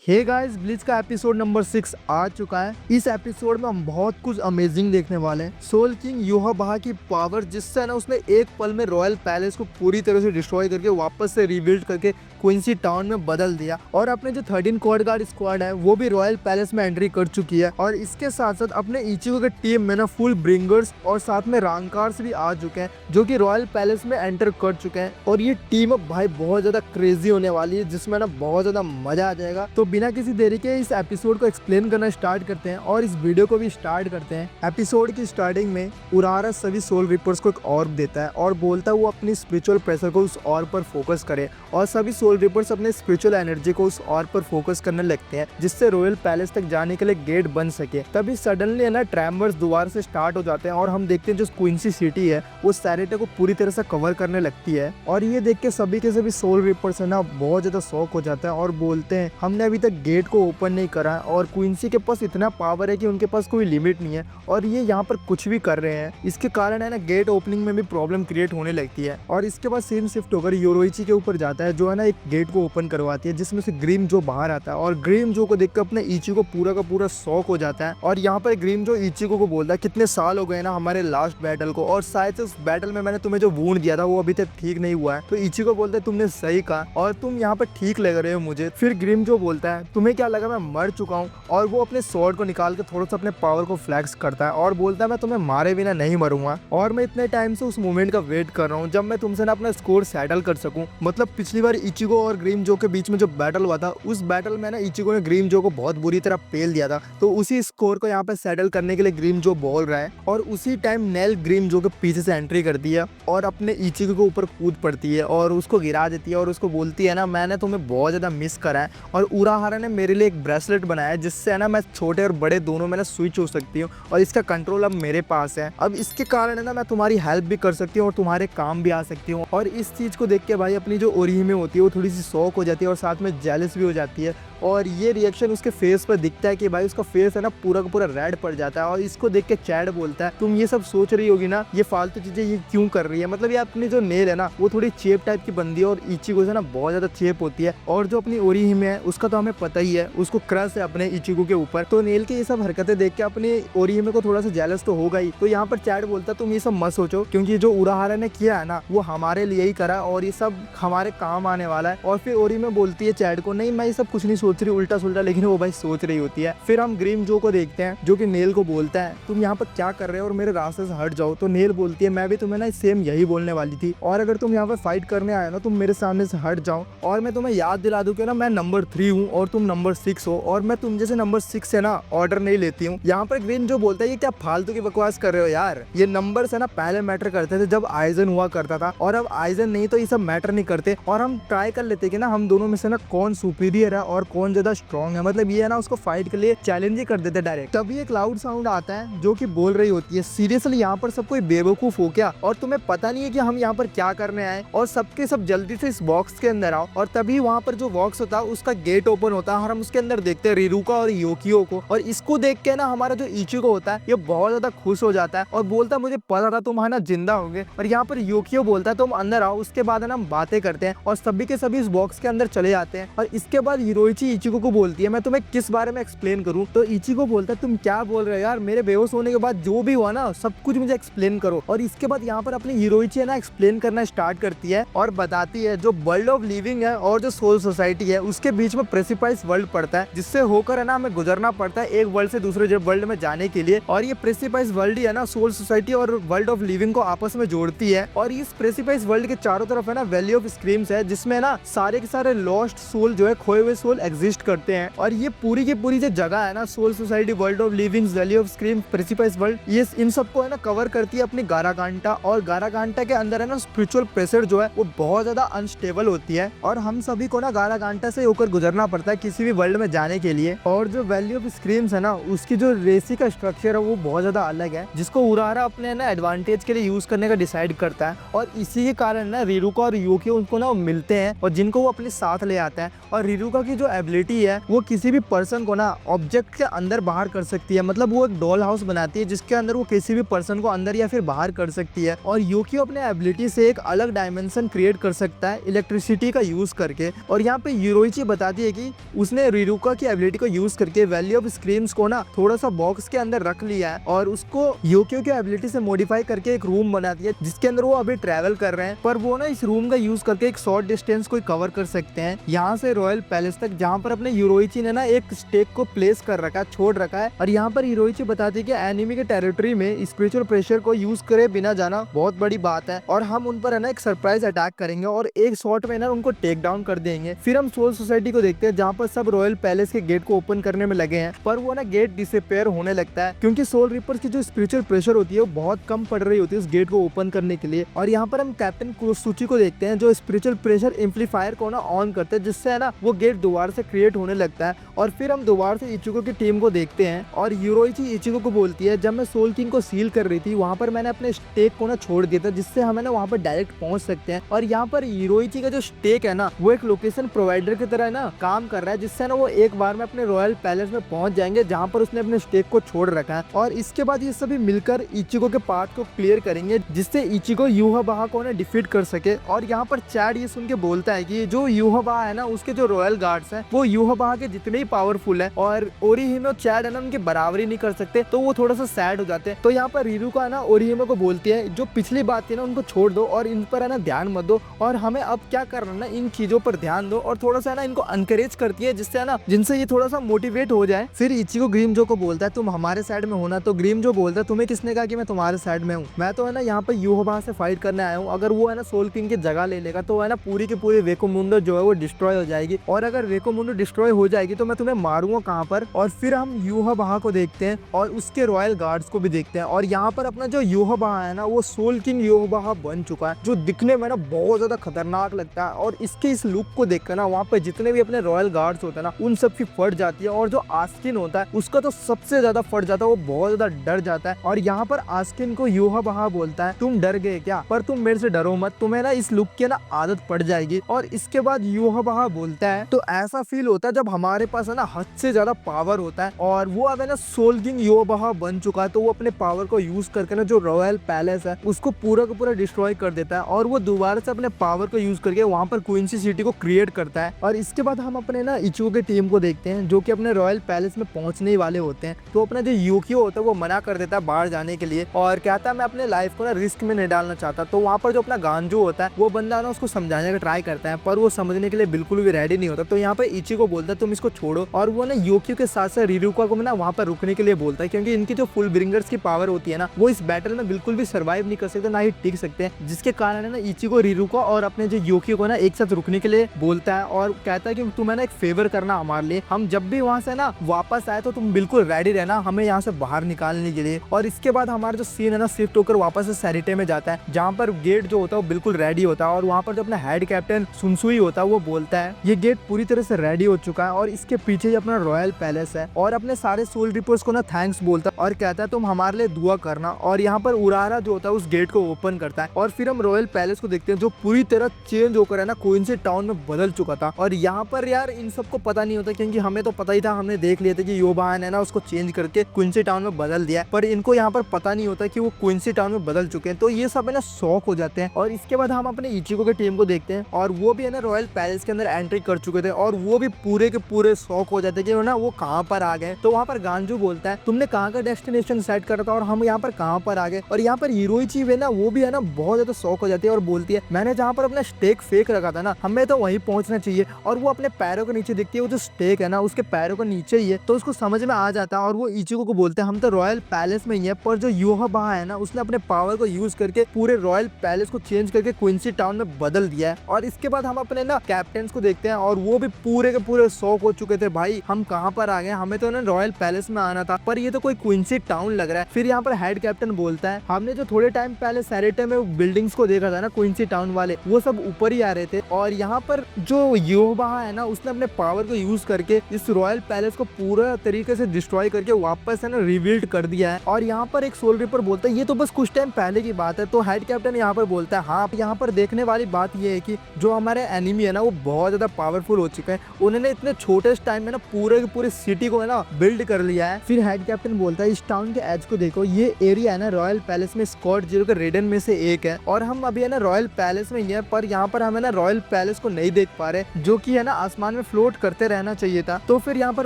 Hey guys, bleach का episode number 6 आ चुका है। इस एपिसोड में हम बहुत कुछ अमेजिंग देखने वाले हैं। सोल किंग युहा की पावर, जिससे ना उसने एक पल में रॉयल पैलेस को पूरी तरह से डिस्ट्रॉय करके वापस से रिबिल्ड करके क्विंसी टाउन में बदल दिया। और अपने जो 13 क्वाड गार्ड स्क्वाड है वो भी रॉयल पैलेस में एंट्री कर चुकी है। और इसके साथ साथ अपने इचिको के टीम में ना फुल ब्रिंगर्स और साथ में रांकार्स भी आ चुके हैं, जो कि रॉयल पैलेस में एंटर कर चुके हैं। और ये टीम अब भाई बहुत ज्यादा क्रेजी होने वाली है, जिसमें ना बहुत ज्यादा मजा आ जाएगा। तो बिना किसी देरी के इस एपिसोड को एक्सप्लेन करना स्टार्ट करते हैं और इस वीडियो को भी स्टार्ट करते हैं। एपिसोड की स्टार्टिंग में उरारा सभी सोल रिपर्स को एक ऑर्ब देता है और बोलता है वो अपनी स्पिरिचुअल प्रेशर को उस ऑर्ब पर फोकस करे, और सभी सोल रिपर्स अपने स्पिरिचुअल एनर्जी को उस ऑर्ब पर फोकस करने लगते हैं, जिससे रॉयल पैलेस तक जाने के लिए गेट बन सके। तभी सडनली है ना ट्रैम्बर्स दोबारा से स्टार्ट हो जाते हैं और हम देखते हैं जो क्विंसी सिटी है वो सैरेटे को पूरी तरह से कवर करने लगती है। और ये देख के सभी के सभी सोल रिपर्स है ना बहुत ज्यादा शॉक हो जाता है और बोलते हैं हमने अभी तक गेट को ओपन नहीं करा है, और क्विंसी के पास इतना पावर है कि उनके पास कोई लिमिट नहीं है और ये यहाँ पर कुछ भी कर रहे हैं। इसके कारण है ना गेट ओपनिंग में भी प्रॉब्लम क्रिएट होने लगती है। और इसके बाद सीन शिफ्ट होकर योरोइची के ऊपर जाता है, जो है ना एक गेट को ओपन करवाती है, जिसमें से ग्रीम जो बाहर आता है। और ग्रीम जो को देखकर अपने इचिको पूरा का पूरा शॉक हो जाता है। और यहाँ पर ग्रीम जो इचिको को बोलता है कितने साल हो गए ना हमारे लास्ट बैटल को, और शायद से उस बैटल में मैंने तुम्हें जो वूंड दिया था वो अभी तक ठीक नहीं हुआ है। तो इचिको बोलता है तुमने सही कहा और तुम यहाँ पर ठीक लग रहे हो मुझे। फिर ग्रीम जो बोलता है तुम्हें क्या लगा मैं मर चुका हूँ, और वो अपने स्वॉर्ड को निकाल के थोड़ा सा अपने पावर को फ्लैक्स करता है और बोलता है मैं तुम्हें मारे बिना नहीं मरूंगा, और मैं इतने टाइम से उस मोमेंट का वेट कर रहा हूँ जब मैं तुमसे ना अपना स्कोर सेटल कर सकूं। मतलब पिछली बार इचिको और ग्रीम जो के बीच में जो बैटल हुआ था, उस बैटल में ना इचिको ने ग्रीम जो को बहुत बुरी तरह पेल दिया था। तो उसी स्कोर को यहाँ पे सेटल करने के लिए ग्रीम जो बोल रहा है, और उसी टाइम नेल ग्रीम जो के पीछे से एंट्री करती है और अपने इचिको के ऊपर कूद पड़ती है और उसको गिरा देती है और उसको बोलती है ना मैंने तुम्हें बहुत ज्यादा मिस करा है, और उराहारा ने मेरे लिए एक ब्रेसलेट बनाया है जिससे है ना मैं छोटे और बड़े दोनों में ना स्विच हो सकती हूँ, और इसका कंट्रोल अब मेरे पास है। अब इसके कारण है ना मैं तुम्हारी हेल्प भी कर सकती हूँ और तुम्हारे काम भी आ सकती हूँ। और इस चीज को देख के भाई अपनी जो ओरिहिमे होती है वो थोड़ी सी शॉक हो जाती है और साथ में जेलस भी हो जाती है। और ये रिएक्शन उसके फेस पर दिखता है कि भाई उसका फेस है ना पूरा का पूरा रेड पड़ जाता है। और इसको देख के चैड बोलता है तुम ये सब सोच रही होगी ना ये फालतू चीजें ये क्यों कर रही है, मतलब ये अपनी जो नेल है ना वो थोड़ी चेप टाइप की बनती है और इचिको से ना बहुत ज्यादा चेप होती है। और जो अपनी ओरिहिमे है उसका तो हमें पता ही है, उसको क्रश है अपने इचिको के ऊपर। तो नेल की ये सब हरकतें देख के अपनी ओरिहिमे को थोड़ा सा जेलस तो होगा ही। तो यहाँ पर चैड बोलता है तुम ये सब मत सोचो, क्योंकि जो उराहारा ने किया है ना वो हमारे लिए ही करा और ये सब हमारे काम आने वाला है। और फिर ओरिहिमे बोलती है चैड को नहीं मैं ये सब कुछ नहीं सोच रही उल्टा सुल्टा, लेकिन वो भाई सोच रही होती है। फिर हम ग्रीम जो को देखते हैं जो कि नेल को बोलता है तुम यहाँ पर क्या कर रहे हो और मेरे रास्ते से हट जाओ। तो नेल बोलती है मैं भी तुम्हें ना सेम यही बोलने वाली थी, और अगर तुम यहाँ पर फाइट करने आए ना तुम मेरे सामने से हट जाओ, और मैं तुम्हें याद दिला दूं कि ना मैं नंबर 3 हूँ और तुम नंबर 6 हो, और मैं तुम जैसे नंबर 6 से ना ऑर्डर नहीं लेती हूँ। यहाँ पर ग्रीन जो बोलता है ये क्या फालतू की बकवास कर रहे हो यार, ये नंबर से ना पहले मैटर करते थे जब आइजन हुआ करता था, और अब आइजन नहीं तो ये सब मैटर नहीं करते। और हम ट्राई कर लेते कि ना हम दोनों में से ना कौन सुपीरियर है और कौन ज्यादा स्ट्रॉन्ग है, मतलब ये है ना उसको फाइट के लिए चैलेंज ही कर देते डायरेक्ट। तभी एक लाउड साउंड आता है जो कि बोल रही होती है सीरियसली यहाँ पर सब कोई बेवकूफ हो क्या, और तुम्हें पता नहीं है कि हम यहाँ पर क्या करने आए, और सबके सब जल्दी से इस बॉक्स के अंदर आओ। और तभी वहाँ पर जो बॉक्स होता है उसका गेट ओपन होता है और हम उसके अंदर देखते हैं रिरुका और योकियो को। और इसको देख के ना हमारा जो इचिको होता है ये बहुत ज्यादा खुश हो जाता है और बोलता है मुझे पता था तुम है ना जिंदा होंगे। और यहाँ पर योकियो बोलता है तुम अंदर आओ, उसके बाद है ना हम बातें करते हैं, और सभी के सभी इस बॉक्स के अंदर चले जाते हैं। और इसके बाद हिरोइची इचिको को बोलती है मैं तुम्हें किस बारे में एक्सप्लेन करूं। तो इचिको बोलता है तुम क्या बोल रहे हो यार, मेरे बेहोश होने के बाद जो भी हुआ ना सब कुछ मुझे एक्सप्लेन करो। और इसके बाद यहाँ पर अपनी हिरोइची है ना एक्सप्लेन करना स्टार्ट करती है और बताती है जो वर्ल्ड ऑफ लिविंग है और जो सोल सोसाइटी है उसके बीच में प्रेसिपाइस वर्ल्ड पड़ता है, जिससे होकर है ना हमें गुजरना पड़ता है एक वर्ल्ड से दूसरे वर्ल्ड में जाने के लिए। और ये प्रेसिपाइस वर्ल्ड ही है ना सोल सोसाइटी और वर्ल्ड ऑफ लिविंग को आपस में जोड़ती है। और इस प्रेसिपाइस वर्ल्ड के चारों तरफ है ना वैली ऑफ स्क्रीम्स है, जिसमें ना सारे के सारे लॉस्ट सोल जो है खोए हुए सोल एग्जिस्ट करते हैं। और ये पूरी की पूरी जो जगह है ना soul society, world of living, valley of scream, precipice world, ये इन सबको है ना कवर करती है अपनी गारागांटा। और गारागांटा के अंदर है ना स्पिरिचुअल प्रेशर जो है वो बहुत ज्यादा अनस्टेबल होती है, और हम सभी को ना गारागांटा से होकर गुजरना पड़ता है किसी भी वर्ल्ड में जाने के लिए। और जो वैली ऑफ स्क्रीम्स है ना उसकी जो रेसी का स्ट्रक्चर है वो बहुत ज्यादा अलग है, जिसको उरारा अपने ना एडवांटेज के लिए यूज करने का डिसाइड करता है। और इसी के कारण ना रिरुका और योकियो उनको ना मिलते हैं और जिनको वो अपने साथ ले आता है। और रिरुका की जो एबिलिटी है वो किसी भी पर्सन को ना ऑब्जेक्ट के अंदर बाहर कर सकती है। मतलब वो एक डॉल हाउस बनाती है जिसके अंदर वो किसी भी पर्सन को अंदर या फिर बाहर कर सकती है। और यूकियो अपने एबिलिटी से एक अलग डायमेंशन क्रिएट कर सकता है इलेक्ट्रिसिटी का यूज करके। और यहाँ पे यूरोइची बताती है कि उसने रिरुका की एबिलिटी को यूज करके वैली ऑफ स्क्रीम्स को ना थोड़ा सा बॉक्स के अंदर रख लिया है और उसको यूकियो की एबिलिटी से मॉडिफाई करके एक रूम बना दिया जिसके अंदर वो अभी ट्रैवल कर रहे हैं। पर वो ना इस रूम का यूज करके एक शॉर्ट डिस्टेंस को कवर कर सकते हैं यहाँ से रॉयल पैलेस तक, जहाँ पर अपने यूरोइची ने ना एक स्टेक को प्लेस कर रखा है, छोड़ रखा है। और यहाँ पर यूरोइची बताती है कि एनिमी के टेरिटरी में स्पिरिचुअल प्रेशर को यूज करे बिना जाना बहुत बड़ी बात है और हम उन पर है ना एक सरप्राइज अटैक करेंगे और एक शॉट में ना उनको टेक डाउन कर देंगे। फिर हम सोल सोसाइटी को देखते हैं जहाँ पर सब रॉयल पैलेस के गेट को ओपन करने में लगे हैं, पर वो ना गेट डिसअपीयर होने लगता है क्योंकि सोल रिपर्स की जो स्पिरिचुअल प्रेशर होती है वो बहुत कम पड़ रही होती है उस गेट को ओपन करने के लिए। और यहाँ पर हम कैप्टन कुरोसुची को देखते हैं जो स्पिरिचुअल प्रेशर एम्पलीफायर को ना ऑन करते हैं जिससे है ना वो गेट दोबारा से क्रिएट होने लगता है। और फिर हम दोबारा से इचिको की टीम को देखते हैं और यूरोइची इचिको को बोलती है जब मैं सोल किंग को सील कर रही थी वहाँ पर मैंने अपने स्टेक को ना छोड़ दिया था जिससे हमें ना वहाँ पर डायरेक्ट पहुंच सकते हैं। और यहाँ पर यूरोइची का जो स्टेक है ना वो एक लोकेशन प्रोवाइडर की तरह ना काम कर रहा है जिससे ना वो एक बार में अपने रॉयल पैलेस में पहुंच जाएंगे जहाँ पर उसने अपने स्टेक को छोड़ रखा है। और इसके बाद ये सभी मिलकर इचिको के पार्ट को क्लियर करेंगे जिससे इचिको यूहाबाहा को ना डिफीट कर सके। और यहाँ पर चैड ये सुन के बोलता है कि जो यूहाबाहा है ना उसके जो रॉयल गार्ड्स हैं वो यूहाबाहा के जितने ही पावरफुल है और ओरिहिमे और चैड है ना उनकी बराबरी नहीं कर सकते, तो वो थोड़ा सा सैड हो जाते हैं। तो यहाँ पर रिरुका ना ओरिहिमे को बोलती है जो पिछली बात थी ना उनको छोड़ दो और इन पर है ना ध्यान मत दो और हमें अब क्या करना है ना इन चीजों पर ध्यान दो और थोड़ा सा है ना इनको एनकरेज करती है जिससे है ना जिनसे ये थोड़ा सा मोटिवेट हो जाए। फिर इचिको ग्रीमजो को बोलता है तुम हमारे साइड में होना, तो ग्रीमजो बोलता है तुम्हें किसने कहा कि मैं तुम्हारे साइड में हूँ, मैं तो है ना यहाँ पर यूहाबाहा से फाइट करने आया हूँ। अगर वो है ना सोल किंग की जगह ले लेगा तो है ना पूरी की पूरी वेकोमुंडो जो है वो डिस्ट्रॉय हो जाएगी और अगर वेकोमुंडो डिस्ट्रॉय हो जाएगी तो मैं तुम्हें मारूंगा कहाँ पर। और फिर हम यूहाबाहा को देखते हैं और उसके रॉयल गार्ड्स को भी देखते हैं और यहाँ पर अपना जो यूहाबाहा है ना वो सोल किंग यूहाबाहा बन चुका है जो दिखने में ना बहुत ज्यादा खतरनाक लगता है। और इसके इस लुक को देखकर ना वहाँ पर जितने भी अपने रॉयल गार्ड्स होते हैं ना उन सब की फट जाती है और जो आस्किन होता है उसका तो सबसे ज्यादा फट जाता है, वो बहुत ज्यादा डर जाता है। और यहाँ पर आस्किन को यूहाबाहा बोलता है तुम डर गए क्या, पर तुम मेरे से डरो मत, तुम्हें ना इस लुक की ना आदत पड़ जाएगी। और इसके बाद यूहाबाहा बोलता है तो ऐसा फील होता है जब हमारे पास है ना हद से ज्यादा पावर होता है और वो अब है ना सोल किंग यूहाबाहा बन चुका है, तो वो अपने पावर को यूज करके ना जो रॉयल पैलेस है उसको पूरा का पूरा डिस्ट्रॉय कर देता है और वो दोबारा से अपने पावर को यूज करके वहाँ पर क्वींसी सिटी को क्रिएट करता है। और इसके बाद हम अपने ना इचिको की टीम को देखते हैं जो कि अपने रॉयल पैलेस में पहुंचने वाले होते हैं। तो अपना जो यूकियो होता है वो मना कर देता है बाहर जाने के लिए और कहता है मैं अपने लाइफ को ना रिस्क में नहीं डालना चाहता। तो वहाँ पर जो अपना गांजू होता है वो बंदा ना उसको समझाने का ट्राई करता है पर वो समझने के लिए बिल्कुल भी रेडी नहीं होता। तो यहाँ पर इचिको बोलता है तुम इसको छोड़ो और वो ना यूकियो के साथ साथ रिरुका को ना वहाँ पर रुकने के लिए बोलता है क्योंकि इनकी जो फुल ब्रिंगर्स की पावर होती है ना वो इस बैटल में बिल्कुल भी सर्वाइव नहीं कर सकते, ना ही टिक सकते हैं, जिसके कारण है ना इचिको रिरुका और अपने जो यूकियो को ना एक साथ रुकने के लिए बोलता है और कहता है कि तुम्हें ना एक फेवर करना हमारे लिए, हम जब भी वहाँ से ना वापस आए तो तुम बिल्कुल रेडी रहना हमें यहाँ से बाहर निकालने के लिए। और इसके बाद हमारा जो सीन है ना शिफ्ट होकर वापस से सैरिटे में जाता है जहाँ पर गेट जो होता है वो बिल्कुल रेडी होता है और वहाँ पर जो अपना हेड कैप्टन सुनसुई होता है वो बोलता है ये गेट पूरी तरह से रेडी हो चुका है और इसके पीछे ही अपना रॉयल पैलेस है और अपने सारे सोल रिपर्स को ना थैंक्स बोलता है और कहता है तुम हमारे लिए दुआ करना। और यहाँ पर उरारा जो होता है उस गेट को ओपन करता है और फिर हम रॉयल पैलेस को देखते हैं जो पूरी तरह चेंज होकर है ना क्वींसी टाउन में बदल चुका था। और यहाँ पर यार इन सबको पता नहीं होता क्योंकि हमें तो पता ही था, हमने देख लिया था कि यूहाबाहा ने ना उसको चेंज करके क्वींसी टाउन में बदल दिया, पर इनको यहाँ पर पता नहीं होता कि वो क्वींसी टाउन में बदल चुके हैं। तो ये सब है ना शॉक हो जाते हैं। और इसके बाद हम अपने इचिको की टीम को देखते हैं और वो भी है ना रॉयल पैलेस के अंदर एंट्री कर चुके थे और वो भी पूरे के पूरे शॉक हो जाते कि ना वो कहाँ पर आ गए। तो वहाँ पर गांजू बोलता है तुमने कहाँ का डेस्टिनेशन सेट करा था और हम यहाँ पर कहाँ पर आ गए। और यहाँ पर यूरोइची है ना वो भी है ना बहुत ज्यादा शॉक हो जाती है और बोलती है मैंने जहाँ पर अपना स्टेक फेंक रखा था ना हमें तो वहीं पहुंचना चाहिए। और वो अपने पैरों के नीचे देखती है वो जो स्टेक है ना उसके पैरों के नीचे ही है, तो उसको समझ में आ जाता है और वो इचिको को बोलते हैं हम तो रॉयल पैलेस में ही है, पर जो यूहाबाहा है ना उसने अपने पावर को यूज करके पूरे रॉयल पैलेस को चेंज करके क्वींसी टाउन में बदल दिया है। और इसके बाद हम अपने ना कैप्टन को देखते हैं और वो भी पूरे के पूरे शॉक हो चुके थे, भाई हम कहाँ पर आ गए, हमें तो ना रॉयल पैलेस में आना था पर ये तो कोई क्वींसी टाउन लग रहा है। फिर यहाँ पर हेड कैप्टन बोलता है हमने जो थोड़े टाइम पहले सैरिटे में बिल्डिंग्स को देखा था ना क्वींसी टाउन वाले वो सब ऊपर ही आ रहे थे और यहाँ पर जो यूहाबाहा है ना उसने अपने पावर को यूज करके इस रॉयल पैलेस को पूरा तरीके से डिस्ट्रॉय करके वापस है ना रिबिल्ड कर दिया है। और यहाँ पर एक सोल रिपर बोलता है ये तो बस कुछ टाइम पहले की बात है। तो हेड कैप्टन यहाँ पर बोलता है हाँ यहाँ पर देखने वाली बात ये है कि जो हमारे एनिमी है ना वो बहुत ज्यादा पावरफुल हो चुके हैं उन्होंने इतने छोटे टाइम में ना पूरे के पूरे सिटी को है ना बिल्ड कर लिया है। फिर हेड कैप्टन बोलता है इस टाउन के एज को देखो, ये एरिया है ना रॉयल पैलेस में स्कॉट जीरो के रेडन में से एक है और हम अभी है ना रॉयल पैलेस में ही है, पर यहाँ पर हमें ना रॉयल पैलेस को नहीं देख पा रहे जो कि है ना आसमान में फ्लोट करते रहना चाहिए था। तो फिर यहाँ पर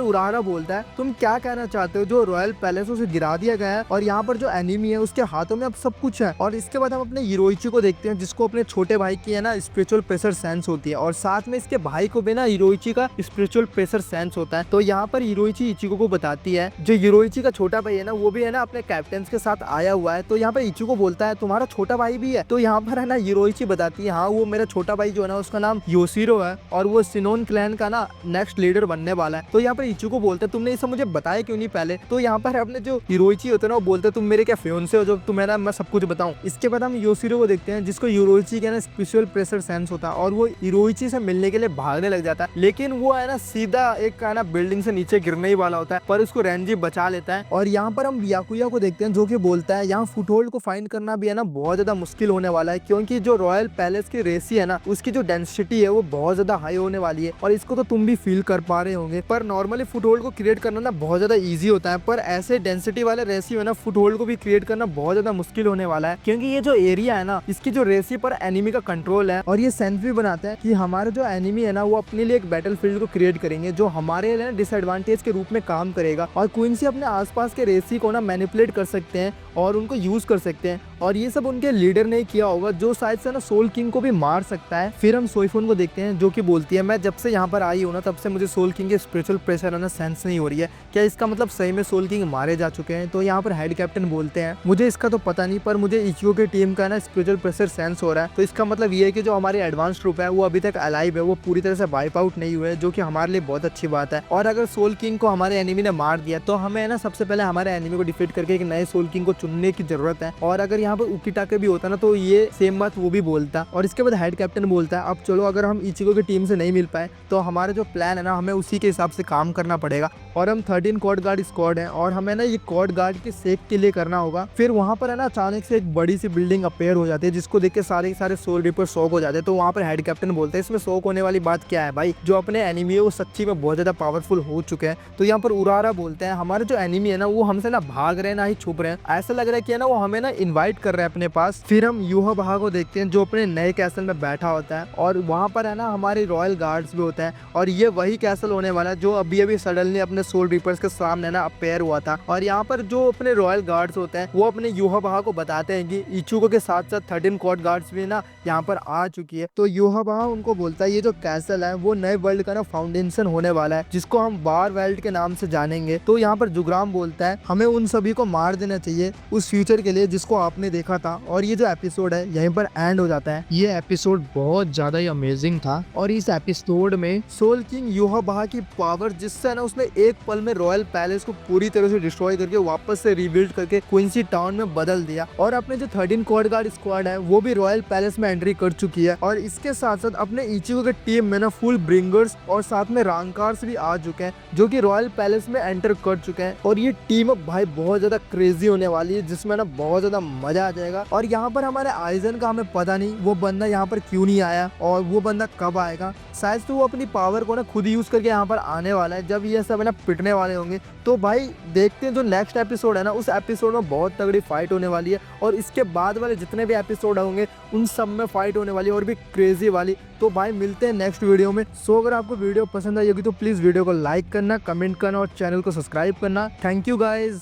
उरारा बोलता है तुम क्या कहना चाहते हो, जो रॉयल पैलेस उसे गिरा दिया गया है और यहाँ पर जो एनिमी है उसके हाथों में अब सब कुछ है। और इसके बाद हम अपने हिरोइची को देखते हैं जिसको अपने छोटे भाई की है ना स्पिरिचुअल प्रेशर सेंस होती है और साथ में इसके भाई को भी ना हिरोइची का स्पिरिचुअल प्रेशर सेंस होता है। तो यहाँ पर हिरोइची इचिको को बताती है, जो हिरोइची का छोटा भाई है ना वो भी है ना अपने कैप्टन के साथ आया हुआ है। तो यहाँ पर इचिको बोलता है तुम्हारा छोटा भाई भी है। तो यहाँ पर है ना हिरोइची बताती है हाँ वो मेरा छोटा भाई जो है ना उसका नाम योशिरो है और वो सिनोन क्लैन का ना नेक्स्ट लीडर बनने वाला है। तो यहाँ पर इचिको बोलते हैं तुमने ये सब मुझे बताया क्यों नहीं पहले। तो यहाँ पर अपने जो हिरोइची होते हैं ना वो बोलते तुम मेरे क्या फियोंसे हो जो तुम्हें ना मैं सब कुछ बताऊं। इसके बाद हम योशिरो को देखते हैं जिसको हिरोइची का ना स्पेशल प्रेशर सेंस होता है और वो हिरोइची से मिलने के लिए भागने लग जाता है, लेकिन वो है ना सीधा एक ना बिल्डिंग से नीचे गिरने ही वाला होता है, पर उसको रेंजी बचा लेता है। और यहाँ पर हम याकुया को देखते हैं जो कि बोलता है यहाँ फुटहोल्ड को फाइंड करना भी है ना बहुत ज्यादा मुश्किल होने वाला है, क्योंकि जो रॉयल पैलेस की रेसी है ना उसकी जो डेंसिटी है वो बहुत ज्यादा हाई होने वाली है और इसको तो तुम भी फील कर पा रहे होंगे। पर नॉर्मली फुटहोल्ड को क्रिएट करना ना बहुत ज्यादा ईजी होता है, पर ऐसे डेंसिटी वाले रेसी है ना फुटहोल्ड को भी क्रिएट करना बहुत ज्यादा मुश्किल होने वाला है, क्योंकि ये जो एरिया है ना इसकी जो रेसी पर एनिमी का कंट्रोल है। और ये सेंस भी बनाता है कि हमारे जो एनिमी है ना वो अपने लिए एक बैटलफील्ड को क्रिएट करेंगे जो हमारे लिए डिसएडवांटेज के रूप में काम करेगा और क्वींसी अपने आसपास के रेसी को ना मैनिपुलेट कर सकते हैं और उनको यूज कर सकते हैं और ये सब उनके लीडर ने किया होगा जो शायद से ना सोल किंग को भी मार सकता है। फिर हम सोईफोन को देखते हैं जो कि बोलती है मैं जब से यहाँ पर आई हूँ ना तब से मुझे सोल किंग के स्पिरिचुअल प्रेशर है ना सेंस नहीं हो रही है, क्या इसका मतलब सही में सोल किंग मारे जा चुके हैं। तो यहाँ पर हेड कैप्टन बोलते हैं मुझे इसका तो पता नहीं, पर मुझे इचिको की टीम का ना स्पिरिचुअल प्रेशर सेंस हो रहा है। तो इसका मतलब ये है कि जो हमारी एडवांस ट्रूप है वो अभी तक अलाइव है, वो पूरी तरह से वाइप आउट नहीं हुए, जो कि हमारे लिए बहुत अच्छी बात है। और अगर सोल किंग को हमारे एनिमी ने मार दिया तो हमें ना सबसे पहले हमारे एनिमी को डिफीट करके एक नए सोल किंग को चुनने की जरूरत है। और अगर यहाँ पर उकिटाके भी होता ना तो ये सेम बात वो भी बोलता। और इसके बाद हेड कैप्टन बोलता है अब चलो अगर हम इचिको की टीम से नहीं मिल पाए तो हमारा जो प्लान है ना हमें उसी के हिसाब से काम करना पड़ेगा और हम 13 कोड गार्ड स्क्वाड है और हमें ना ये कोड गार्ड की सेफ के लिए करना होगा। फिर वहाँ पर है ना अचानक से एक बड़ी सी बिल्डिंग अपेयर हो जाती है जिसको देख के सारे सोल रिपर शॉक हो जाते हैं। तो वहाँ पर हेड कैप्टन बोलते हैं इसमें शॉक होने वाली बात क्या है भाई, जो अपने एनिमी है वो सच्ची में बहुत ज्यादा पावरफुल हो चुके हैं। तो यहाँ पर उरारा बोलते हैं हमारे जो एनिमी है ना वो हमसे ना भाग रहे हैं ना ही छुप रहे हैं, ऐसा लग रहा है कि ना वो हमें ना इन्वाइट कर रहे हैं अपने पास। फिर हम यूहा बहा को देखते हैं जो अपने नए कैसल में बैठा होता है और वहाँ पर है ना हमारे रॉयल गार्ड्स भी होते हैं और ये वही कैसल होने वाला है जो अभी अभी सडनली अपने सोल रिपर्स के सामने ना अपेयर हुआ था। और यहाँ पर जो अपने रॉयल गार्ड्स होते हैं वो अपने यूहा बहा को बताते हैं कि इचुको के साथ साथ 13 कोड गार्ड्स भी ना यहाँ पर आ चुकी है। तो यूहा बहा उनको बोलता है ये जो कैसल है वो नए वर्ल्ड का ना फाउंडेशन होने वाला है जिसको हम बार वर्ल्ड के नाम से जानेंगे। तो यहाँ पर जुग्राम बोलता है हमें उन सभी को मार देना चाहिए उस फ्यूचर के लिए जिसको आपने देखा था। और ये जो एपिसोड है यहीं पर एंड हो जाता है। ये एपिसोड बहुत ज्यादा ही अमेजिंग था और इस एपिसोड में सोल किंग यूहा बहा की पावर जिससे ना उसने एक पल में रॉयल पैलेस को पूरी तरह से डिस्ट्रॉय करके वापस से रिबिल्ड करके क्वींसी टाउन में बदल दिया और अपने जो 13 कोड गार्ड स्क्वाड है वो भी रॉयल पैलेस में एंट्री कर चुकी है। और इसके साथ साथ अपने इचिको के टीम में ना फुल ब्रिंगर्स और साथ में रांकार्स भी आ चुके हैं जो कि रॉयल पैलेस में एंटर कर चुके हैं। और ये टीम अब भाई बहुत ज्यादा क्रेजी होने वाली है जिसमें ना बहुत ज्यादा मजा आ जाएगा। और यहाँ पर हमारे आइजन का हमें पता नहीं वो बंदा यहाँ पर क्यों नहीं आया और वो बंदा कब आएगा, शायद तो वो अपनी पावर को ना खुद यूज करके यहाँ पर आने वाला है जब ये सब है ना पिटने वाले होंगे। तो भाई देखते हैं जो नेक्स्ट एपिसोड है ना उस एपिसोड में बहुत तगड़ी फाइट होने वाली है और इसके बाद वाले जितने भी एपिसोड होंगे उन सब में फाइट होने वाली है और भी क्रेजी वाली। तो भाई मिलते हैं नेक्स्ट वीडियो में। सो अगर आपको वीडियो पसंद आई होगी तो प्लीज वीडियो को लाइक करना, कमेंट करना और चैनल को सब्सक्राइब करना। Thank you guys.